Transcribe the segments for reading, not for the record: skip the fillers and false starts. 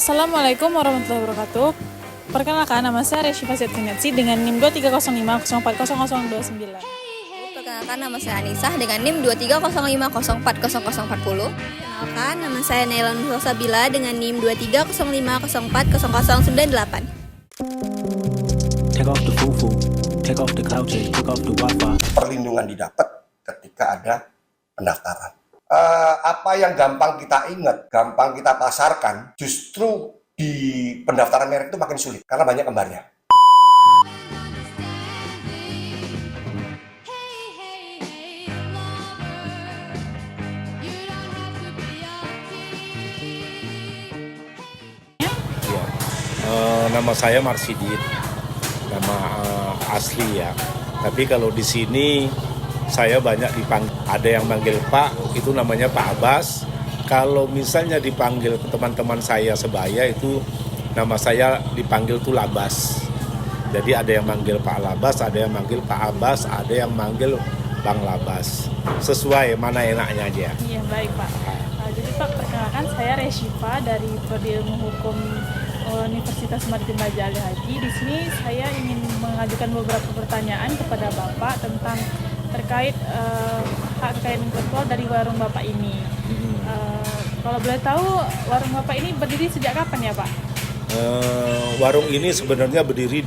Assalamualaikum warahmatullahi wabarakatuh. Perkenalkan, nama saya Reshifa Setrinetsi dengan NIM 23050400029. Perkenalkan, nama saya Anisah dengan NIM 230504040. Perkenalkan, nama saya Naila Nursalsabila dengan NIM 23050404098. Take off the fufu, take off the cloud, take off the wifi. Perlindungan didapat ketika ada pendaftaran. Apa yang gampang kita ingat, gampang kita pasarkan, justru di pendaftaran merek itu makin sulit karena banyak kembarnya. Nama saya Marsidin, nama asli ya. Tapi kalau di sini saya banyak dipanggil, ada yang manggil Pak, itu namanya Pak Abbas. Kalau misalnya dipanggil teman-teman saya sebaya itu nama saya dipanggil tuh Labas. Jadi ada yang manggil Pak Labas, ada yang manggil Pak Abbas, ada yang manggil Bang Labas. Sesuai mana enaknya aja. Iya, baik Pak. Jadi Pak, perkenalkan saya Reshifa dari Prodi Ilmu Hukum Universitas Maritim Raja Ali Haji. Di sini saya ingin mengajukan beberapa pertanyaan kepada Bapak tentang terkait hak kekayaan intelektual dari warung Bapak ini. Kalau boleh tahu, warung Bapak ini berdiri sejak kapan ya Pak? Warung ini sebenarnya berdiri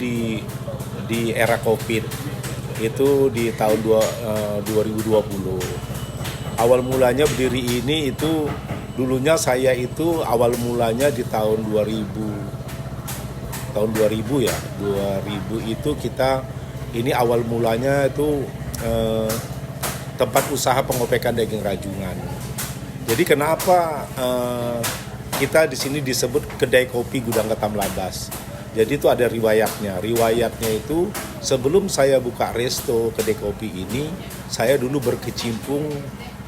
di era COVID, itu di tahun 2020. Awal mulanya berdiri ini itu dulunya saya itu awal mulanya di tahun 2000 ya. 2000 itu kita ini awal mulanya itu tempat usaha pengopekan daging rajungan. Jadi kenapa kita di sini disebut kedai kopi Gudang Ketam Labas? Jadi itu ada riwayatnya. Riwayatnya itu sebelum saya buka resto kedai kopi ini, saya dulu berkecimpung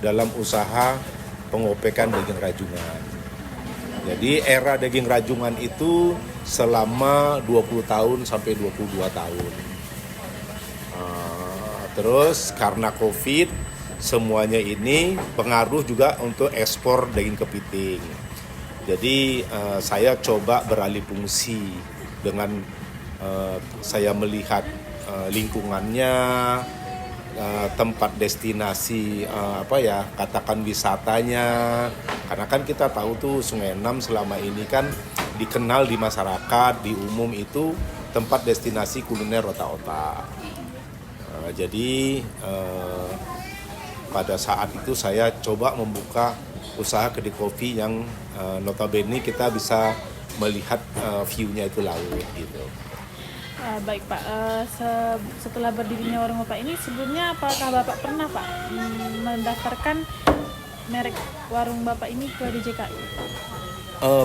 dalam usaha pengopekan daging rajungan. Jadi era daging rajungan itu selama 20 tahun sampai 22 tahun. Terus karena COVID, semuanya ini pengaruh juga untuk ekspor daging kepiting. Jadi saya coba beralih fungsi dengan saya melihat lingkungannya, tempat destinasi katakan wisatanya. Karena kan kita tahu tuh Sungai Enam selama ini kan dikenal di masyarakat, di umum itu tempat destinasi kuliner otak-otak. Jadi pada saat itu saya coba membuka usaha kedai kopi yang notabene kita bisa melihat view-nya itu laut gitu. Baik Pak, setelah berdirinya warung Bapak ini, sebelumnya apakah Bapak pernah Pak mendaftarkan merek warung Bapak ini ke DJKI?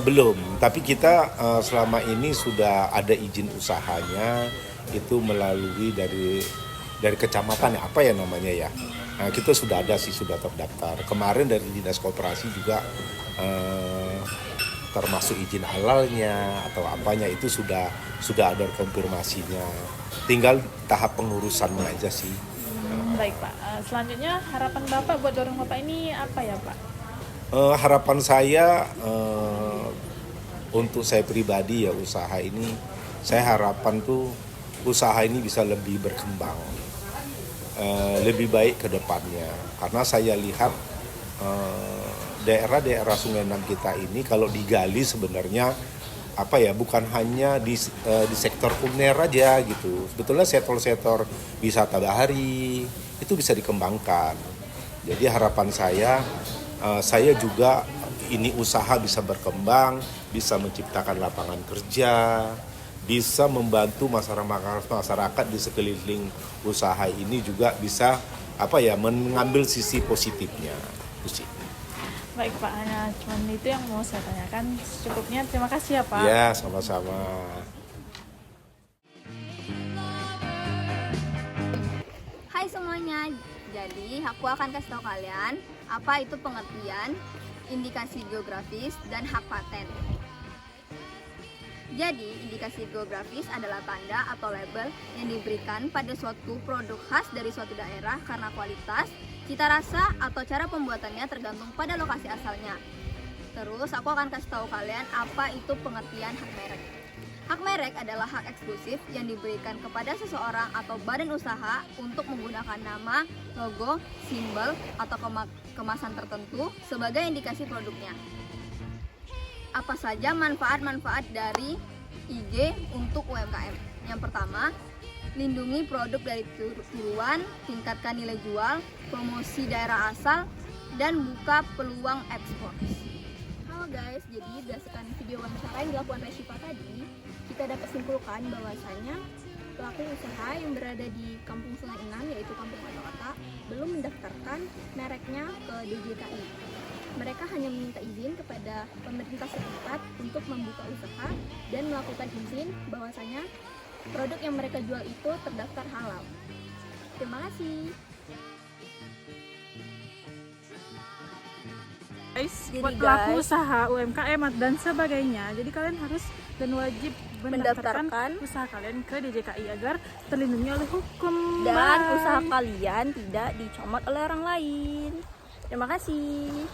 Belum, tapi kita selama ini sudah ada izin usahanya itu melalui dari kecamatan ya, apa ya namanya ya. Nah, kita sudah ada sih, sudah terdaftar. Kemarin dari Dinas Koperasi juga termasuk izin halalnya atau apanya itu sudah ada konfirmasinya. Tinggal tahap pengurusannya aja sih. Baik Pak, selanjutnya harapan Bapak buat warung Bapak ini apa ya Pak? Harapan saya untuk saya pribadi ya, usaha ini saya harapkan tuh usaha ini bisa lebih berkembang, lebih baik ke depannya. Karena saya lihat daerah-daerah Sungai Enam kita ini kalau digali sebenarnya bukan hanya di sektor kuliner aja gitu. Sebetulnya sektor-sektor wisata bahari itu bisa dikembangkan. Jadi harapan saya juga ini usaha bisa berkembang, bisa menciptakan lapangan kerja, bisa membantu masyarakat di sekeliling usaha ini juga bisa mengambil sisi positifnya. Itu sih. Baik Pak, hanya cuma itu yang mau saya tanyakan. Cukupnya, terima kasih ya Pak. Ya, sama-sama. Hai semuanya, jadi aku akan kasih tahu kalian apa itu pengertian, indikasi geografis, dan hak paten. Jadi, indikasi geografis adalah tanda atau label yang diberikan pada suatu produk khas dari suatu daerah karena kualitas, cita rasa, atau cara pembuatannya tergantung pada lokasi asalnya. Terus aku akan kasih tahu kalian apa itu pengertian hak merek. Hak merek adalah hak eksklusif yang diberikan kepada seseorang atau badan usaha untuk menggunakan nama, logo, simbol, atau kemasan tertentu sebagai indikasi produknya. Apa saja manfaat-manfaat dari IG untuk UMKM? Yang pertama, lindungi produk dari tiruan, tingkatkan nilai jual, promosi daerah asal, dan buka peluang ekspor. Halo guys, jadi berdasarkan video wawancara yang dilakukan Reshifa tadi, kita dapat simpulkan bahwasanya pelaku usaha yang berada di Kampung Sungai Enam, yaitu Kampung Kota-Kota, belum mendaftarkan mereknya ke DJKI. Mereka hanya meminta izin kepada pemerintah setempat untuk membuka usaha dan melakukan izin bahwasanya produk yang mereka jual itu terdaftar halal. Terima kasih. Guys, Jadi buat pelaku guys, usaha UMKM dan sebagainya, jadi kalian harus dan wajib mendaftarkan mendaftarkan usaha kalian ke DJKI agar terlindungi oleh hukum. dan Bye. usaha kalian tidak dicomot oleh orang lain. Terima kasih.